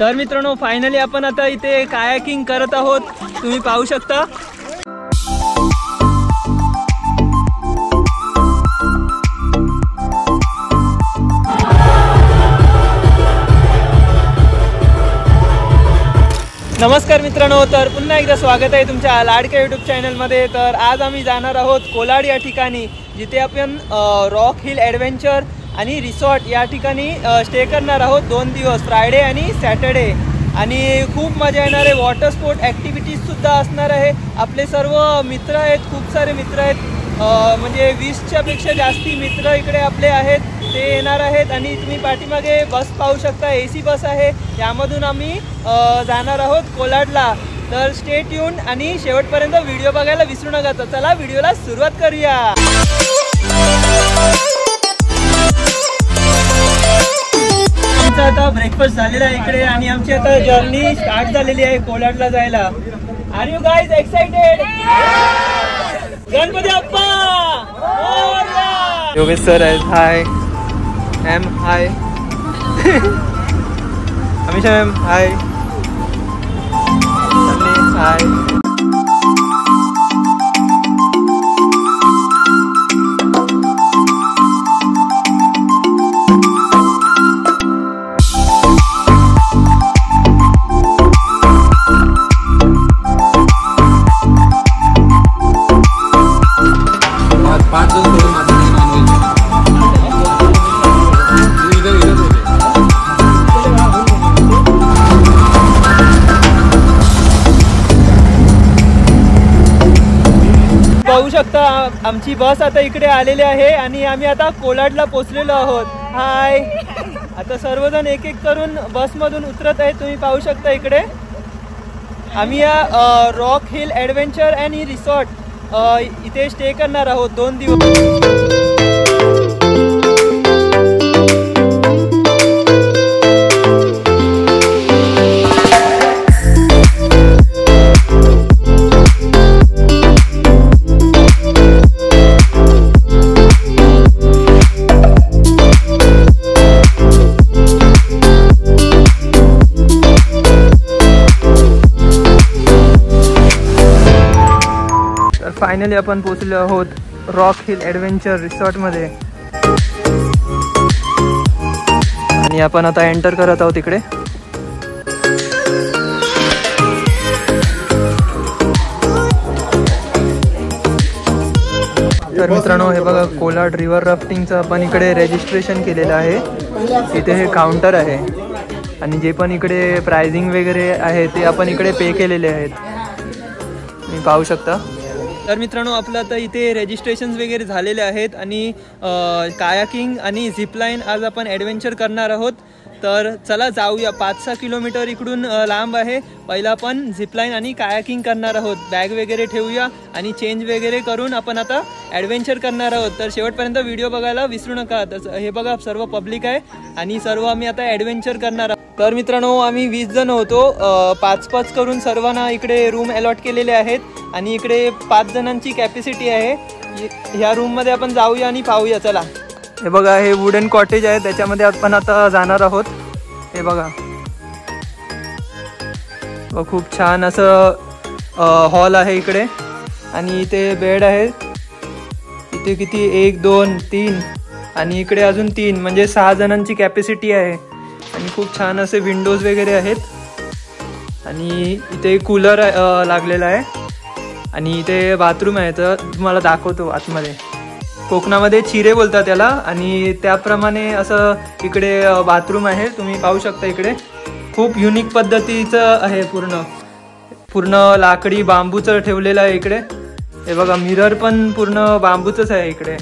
तर मित्रांनो फायनली आपण आता इथे कायाकिंग करत आहोत, तुम्ही पाहू शकता। नमस्कार मित्रांनो, तर पुन्हा एकदा स्वागत आहे तुमच्या लाडक्या यूट्यूब चॅनलमध्ये। तर आज आम्ही जाणार आहोत कोलाड या ठिकाणी, जिथे आपण रॉक हिल ॲडव्हेंचर आणि रिसॉर्ट या ठिकाणी स्टे करणार आहोत 2 दिवस, फ्रायडे आणि सॅटर्डे। आणि खूप मजा येणार आहे, वॉटर स्पोर्ट ॲक्टिव्हिटीजसुद्धा असणार आहे। आपले सर्व मित्र आहेत, खूप सारे मित्र आहेत, म्हणजे 20च्या पेक्षा जास्ती मित्र इकडे आपले आहेत, ते येणार आहेत। आणि तुम्ही पाठीमागे बस पाहू शकता, AC बस आहे, यामधून आम्ही जाणार आहोत कोलाडला। तर स्टे ट्यून आणि शेवटपर्यंत व्हिडिओ बघायला विसरू नका। तर चला व्हिडिओला सुरुवात करूया। आमचा आता ब्रेकफास्ट झालेला आहे इकडे आणि आमची आता जर्नी स्टार्ट झालेली आहे कोलाडला जायला। Are you guys excited? Ganpati Bappa Morya! Yogesh sir आहेत, hi ma'am, hi Amisha ma'am, hi hi. पाहू शकता आमची बस आता इकडे आलेली आहे आणि आम्ही आता कोलाडला पोहोचलेलो आहोत। हाय, आता सर्वजण एक एक करून बसमधून उतरत आहेत, तुम्ही पाहू शकता इकडे। आम्ही या रॉक हिल ॲडव्हेंचर आणि रिसॉर्ट इथे स्टे करणार आहोत 2 दिवस। फायनली आपण पोहोचलो आहोत रॉक हिल ॲडव्हेंचर रिसॉर्टमध्ये आणि आपण आता एंटर करत आहोत इकडे। तर मित्रांनो हे बघा, कोलाड रिव्हर राफ्टिंगचं आपण इकडे रजिस्ट्रेशन केलेलं आहे। इथे हे काउंटर आहे आणि जे पण इकडे प्राइजिंग वगैरे आहे ते आपण इकडे पे केलेले आहेत, तुम्ही पाहू शकता। तर मित्रांनो आपलं आता इथे रजिस्ट्रेशन्स वगैरे झालेले आहेत आणि कायाकिंग आणि झिपलाईन आज आपण ॲडव्हेंचर करणार आहोत। तर चला जाऊया, 5-6 किलोमीटर इकडून लांब आहे। पहिला आपण झिपलाईन आणि कायाकिंग करणार आहोत, बॅग वगैरे ठेवूया आणि चेंज वगैरे करून आपण आता ॲडव्हेंचर करणार आहोत। तर शेवटपर्यंत व्हिडिओ बघायला विसरू नका। तर हे बघा सर्व पब्लिक आहे आणि सर्व आम्ही आता ॲडव्हेंचर करणार आहोत। तर मित्रांनो आम्ही 20 जण होतो, 5-5 करून सर्वांना इकडे रूम अलॉट केलेले आहेत आणि इकडे 5 जणांची कॅपॅसिटी आहे। ह्या रूममध्ये आपण जाऊया आणि पाहूया, चला। हे बघा, हे वुडन कॉटेज आहे, त्याच्यामध्ये आपण आता जाणार आहोत। हे बघा, खूप छान असं हॉल आहे इकडे आणि इथे बेड आहे। इथे किती 1 2 3 आणि इकडे अजून 3, म्हणजे 6 जणांची कॅपॅसिटी आहे आणि खूप छान असे विंडोज वगैरे आहेत आणि इथे कूलर लागलेला आहे आणि इथे बाथरूम आहे। तर तुम्हाला दाखवतो आतमध्ये, कोकणामध्ये चिरे बोलतात त्याला आणि त्याप्रमाणे असं इकडे बाथरूम आहे, तुम्ही पाहू शकता। इकडे खूप युनिक पद्धतीचं आहे, पूर्ण लाकडी बांबूचं ठेवलेलं आहे इकडे। हे बघा, मिरर पण पूर्ण बांबूचंच आहे इकडे।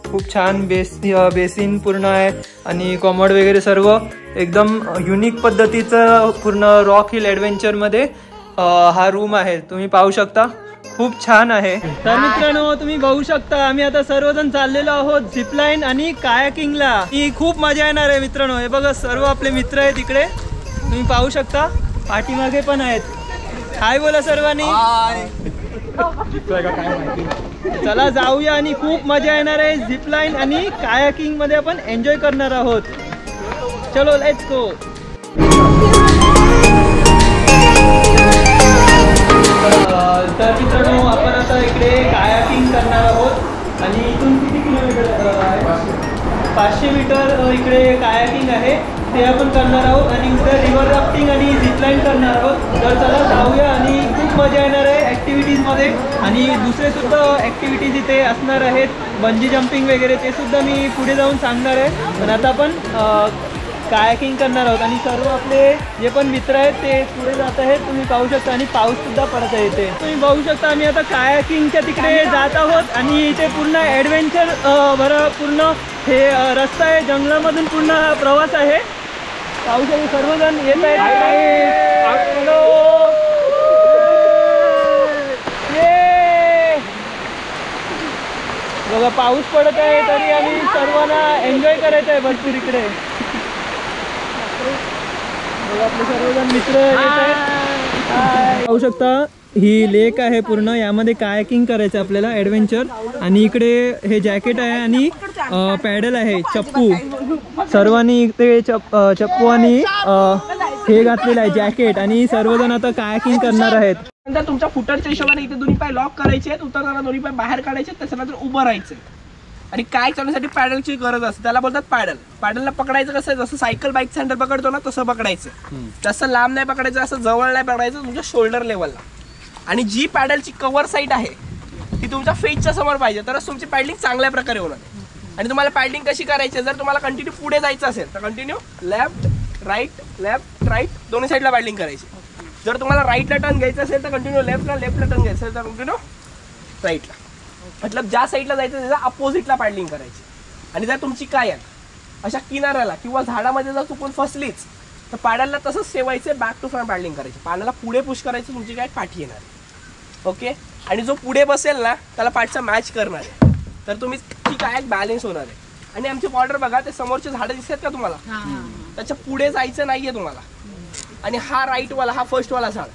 खूप छान बेसिन पूर्ण आहे आणि कॉमोड वगैरे सर्व एकदम युनिक पद्धतीचं पूर्ण रॉक हिल ॲडव्हेंचरमध्ये हा रूम आहे, तुम्ही पाहू शकता, खूप छान आहे। तर मित्रांनो तुम्ही बघू शकता आम्ही आता सर्वजण चाललेलो आहोत झिपलाईन आणि कायाकिंगला। ही खूप मजा येणार आहे मित्रांनो। हे बघा सर्व आपले मित्र आहेत इकडे, तुम्ही पाहू शकता, पाठीमागे पण आहेत। हाय बोला सर्वांनी, चला जाऊया आणि खूप मजा येणार आहे। झिपलाईन आणि कायाकिंग मध्ये आपण एन्जॉय करणार आहोत। चलो लेट्स गो। ते आपण करणार आहोत आणि उद्या रिव्हर राफ्टिंग आणि झिपलाईन करणार आहोत. तर चला जाऊया आणि खूप मजा येणार आहे ॲक्टिव्हिटीजमध्ये. आणि दुसरे सुद्धा ॲक्टिव्हिटीज इथे असणार आहेत, बंजी जम्पिंग वगैरे, ते सुद्धा मी पुढे जाऊन सांगणार आहे. पण आता आपण कायाकिंग करणार आहोत आणि सर्व आपले जे पण मित्र आहेत ते पुढे जात आहेत, तुम्ही पाहू शकता. आणि पाऊससुद्धा पडत आहे इथे, तुम्ही पाहू शकता. आम्ही आता कायाकिंगच्या तिकडे जात आहोत आणि इथे पूर्ण ॲडव्हेंचर पूर्ण हे रस्ता आहे, जंगलामधून पूर्ण प्रवास आहे. पाहू शकता सर्वजण येत आहेत. बघा पाऊस पडत आहे तरी आम्ही सर्वांना एन्जॉय करायचं आहे भरपूर इकडे. बघा आपले सर्वजण मित्र येत आहेत. पाहू शकता ही लेक आहे पूर्ण, यामध्ये कायाकिंग करायचं आपल्याला ॲडव्हेंचर. आणि इकडे हे जॅकेट आहे आणि पॅडल आहे, चप्पू. सर्वांनी इथे चप्पू आणि हे घातलेलं आहे जॅकेट. आणि सर्वजण आता कायाकिंग करणार आहेत. नंतर तुमच्या फुटरच्या हिशोबाने इथे दोन्ही पाय लॉक करायचे आहेत, उतरताना दोन्ही पाय बाहेर काढायचे, त्याच्यानंतर उभं राहायचं. आणि काय चालण्यासाठी पॅडलची गरज असते, त्याला बोलतात पॅडल. पॅडलला पकडायचं कसं, जसं सायकल बाईक हँडल पकडतो ना तसं पकडायचं. जास्त लांब नाही पकडायचं, असं जवळ नाही पकडायचं, तुमच्या शोल्डर लेवलला. आणि जी पॅडलची कव्हर साईड आहे ती तुमच्या फेसच्या समोर पाहिजे, तरच तुमची पॅडलिंग चांगल्या प्रकारे होणार. आणि तुम्हाला पॅडलिंग कशी करायची, जर तुम्हाला कंटिन्यू पुढे जायचं असेल तर कंटिन्यू लेफ्ट राईट दोन्ही साईडला पॅडलिंग करायची. जर तुम्हाला राईटला टर्न घ्यायचं असेल तर कंटिन्यू लेफ्टला टर्न घ्यायचं असेल तर कंटिन्यू राईटला. मतलब ज्या साईडला जायचं त्याच्या अपोजिटला पॅडलिंग करायची. आणि जर तुमची कायक अशा किनाऱ्याला किंवा झाडामध्ये जर चुकून फसलीच तर पाड्याला तसंच ठेवायचं, बॅक टू फ्रंट पॅडलिंग करायची. पाण्याला पुढे पुश करायचं, तुमची काय पाठी येणार. ओके. आणि जो पुढे बसेल ना त्याला पाठचा मॅच करणार आहे, तर तुम्ही ती कायक बॅलेन्स होणार आहे. आणि आमची बॉर्डर बघा, ते समोरचे झाडं दिसतात का तुम्हाला, त्याच्या पुढे जायचं नाहीये तुम्हाला. आणि हा राईटवाला, हा फर्स्टवाला झाड,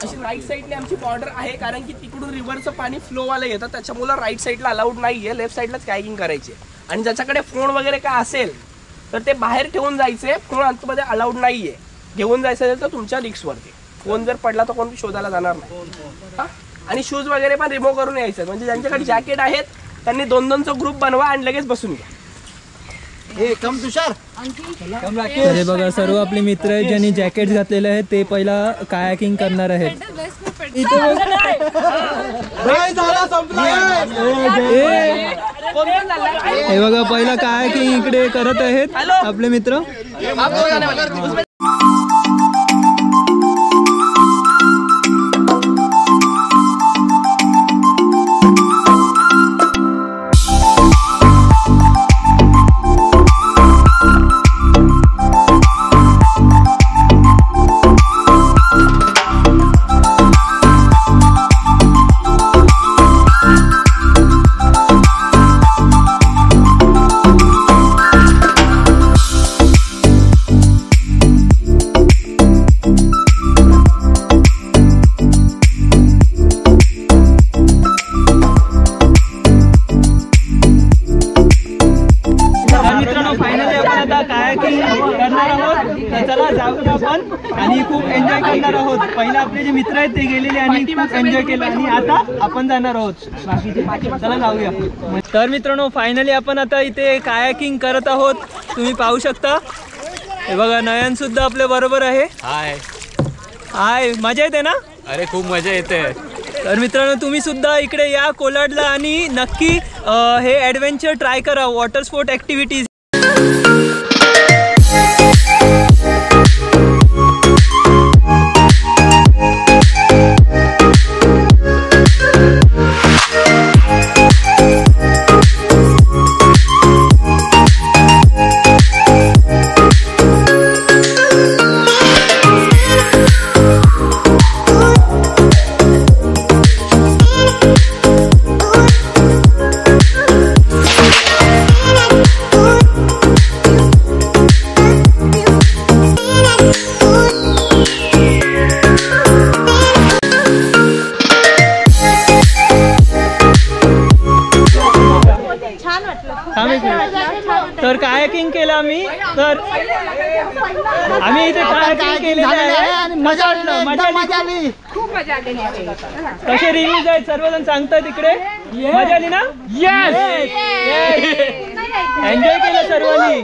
अशी राईट साईडने आमची बॉर्डर आहे, कारण की तिकडून रिव्हरचं पाणी फ्लोवाला येतं, त्याच्यामुळे राईट साईडला अलाउड नाहीये, लेफ्ट साईडलाच कायकिंग करायची. आणि ज्याच्याकडे फोन वगैरे काय असेल तर ते बाहेर ठेवून जायचे, फोन आतमध्ये अलाउड नाहीये. घेऊन जायचं असेल तर तुमच्या रिक्सवरती, फोन जर पडला तर कोण शोधायला जाणार नाही. आणि शूज वगैरे पण रिमूव्ह करून यायचं. म्हणजे ज्यांच्याकडे जॅकेट आहेत त्यांनी 2-2चा ग्रुप बनवा आणि लगेच बसून घ्या. अरे बघा सर्व आपले मित्र आहेत ज्यांनी जॅकेट घातलेले आहेत, ते पहिला कायाकिंग करणार आहेत. हे बघा पहिला कायाकिंग इकडे करत आहेत आपले मित्र. आणि खूप एन्जॉय करणार आहोत. पहिला आपले जे मित्र आहेत ते गेलेले आणि खूप एन्जॉय केलं आणि आता आपण जाणार आहोत बाकीचे. चला जाऊया. तर मित्रांनो फायनली आपण आता इथे कायाकिंग करत आहोत, तुम्ही पाहू शकता. हे बघा नयन सुद्धा आपल्या बरोबर आहे. हाय हाय, मजा येते ना? अरे खूप मजा येते. तर मित्रांनो तुम्ही सुद्धा इकडे या कोलाडला आणि नक्की हे ॲडव्हेंचर ट्राय करा, वॉटर स्पोर्ट ॲक्टिव्हिटीज. तर कायाकिंग केलं आम्ही, तर आम्ही इथे कायाकिंग केलेलं आहे आणि मजा आली. खूप मजा आली. कसे रिव्ह्यूज आहेत सर्वजण सांगतात इकडे, मजा आली ना? येस. एन्जॉय केलं सर्वांनी.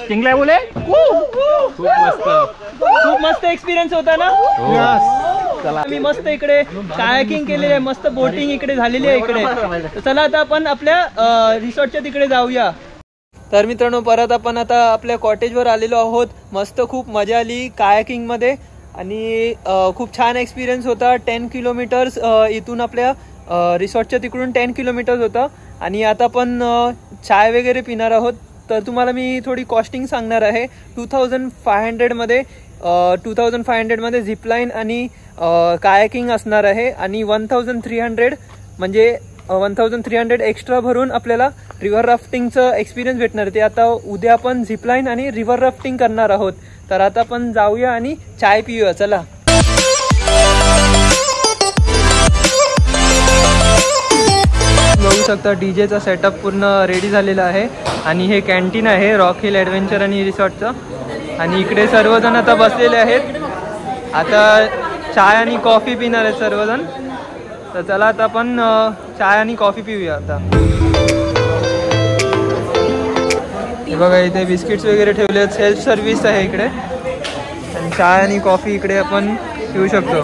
जिंकलाय बोले. खूप मस्त एक्सपिरियन्स होता ना. चला मी मस्त इकडे कायाकिंग केलेली आहे, मस्त बोटिंग इकडे झालेली आहे इकडे. चला आता आपण आपल्या रिसॉर्टच्या तिकडे जाऊया. तर मित्रांनो परत आपण आता आपल्या कॉटेजवर आलेलो आहोत. मस्त खूप मजा आली कायाकिंग मध्ये आणि खूप छान एक्सपिरियन्स होता. 10 किलोमीटर्स इथून आपल्या रिसॉर्टच्या तिकडून 10 किलोमीटर्स होतं. आणि आता आपण चाय वगैरे पिणार आहोत. तर तुम्हाला मी थोडी कॉस्टिंग सांगणार आहे. 2500 मध्ये झिपलाईन आणि कायाकिंग असणार आहे आणि 1300 म्हणजे 1300 एक्स्ट्रा भरून आपल्याला रिव्हर राफ्टिंगचं एक्सपिरियन्स भेटणार. ते आता उद्या आपण झिपलाईन आणि रिव्हर राफ्टिंग करणार आहोत. तर आता आपण जाऊया आणि चाय पिऊया. चला. बघू शकता डीजेचा सेटअप पूर्ण रेडी झालेला आहे आणि हे कॅन्टीन आहे रॉक हिल ॲडव्हेंचर आणि रिसॉर्टचं. आणि इकडे सर्वजण आता बसलेले आहेत. आता चाय आणि कॉफी पिणार आहेत सर्वजण. तर चला आता आपण चाय आणि कॉफी पिऊया. आता हे बघा इथे बिस्किट्स वगैरे ठेवले आहेत. सेल्फ सर्व्हिस आहे इकडे आणि चाय आणि कॉफी इकडे आपण पिऊ शकतो.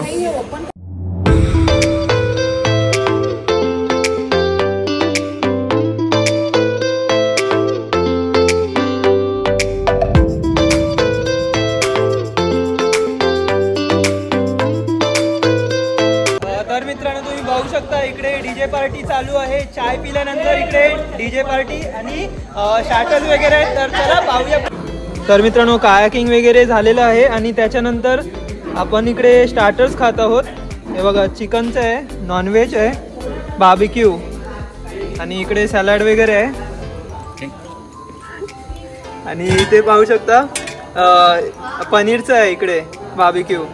तर मित्रांनो तुम्ही बघू शकता इकडे डीजे पार्टी चालू आहे. चाय पिल्यानंतर इकडे डीजे पार्टी आणि स्टार्टर्स वगैरे आहेत. तर चला पाहूया. तर मित्रांनो कायाकिंग वगैरे झालेलं आहे आणि त्याच्यानंतर आपण इकडे स्टार्टर्स खात आहोत. हे बघा चिकनचं आहे, नॉनव्हेज आहे, बार्बिक्यू आणि इकडे सॅलड वगैरे आहे. आणि इथे पाहू शकता पनीरचं आहे इकडे बार्बिक्यू.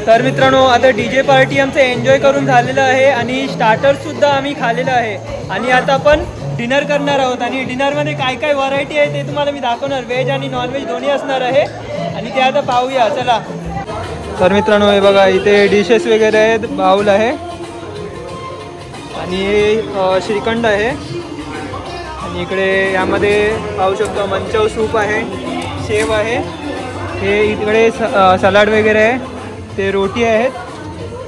तर मित्रांनो आता डीजे पार्टी आमचं एन्जॉय करून झालेलं आहे आणि स्टार्टर्स सुद्धा आम्ही खाल्लेलं आहे आणि आता आपण डिनर करणार आहोत. आणि डिनरमध्ये काय काय व्हरायटी आहे ते तुम्हाला मी दाखवणार. व्हेज आणि नॉनव्हेज दोन्ही असणार आहे आणि ते आता पाहूया. चला. तर मित्रांनो हे बघा इथे डिशेस वगैरे आहेत. बाउल आहे आणि श्रीखंड आहे आणि इकडे यामध्ये पाहू शकतो मंचव सूप आहे, शेव आहे, हे इकडे सलाड वगैरे आहे, ते रोटी आहेत,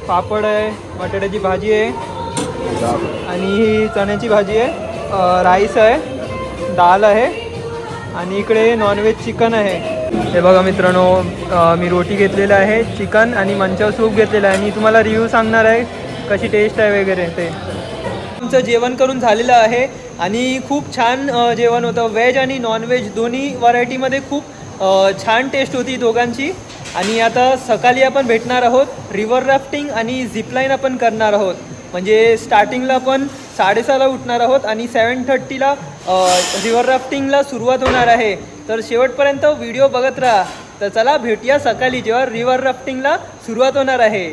पापड आहे, बटाट्याची भाजी आहे आणि ही चण्याची भाजी आहे, राईस आहे, दाल आहे आणि इकडे नॉनव्हेज चिकन आहे. हे बघा मित्रांनो मी रोटी घेतलेलं आहे, चिकन आणि मंचाव सूप घेतलेलं आहे. मी तुम्हाला रिव्ह्यू सांगणार आहे कशी टेस्ट आहे वगैरे ते. आमचं जेवण करून झालेलं आहे आणि खूप छान जेवण होतं. व्हेज आणि नॉनव्हेज दोन्ही व्हरायटीमध्ये खूप छान टेस्ट होती दोघांची. आणि आता सकाळी आपण भेटणार आहोत. रिव्हर राफ्टिंग आणि झिपलाईन आपण करणार आहोत. म्हणजे स्टार्टिंगला आपण 6:30ला उठणार आहोत आणि 7:30ला रिव्हर राफ्टिंगला सुरुवात होणार आहे. तर शेवटपर्यंत व्हिडिओ बघत राहा. तर चला भेटूया सकाळी जेव्हा रिव्हर राफ्टिंगला सुरुवात होणार आहे.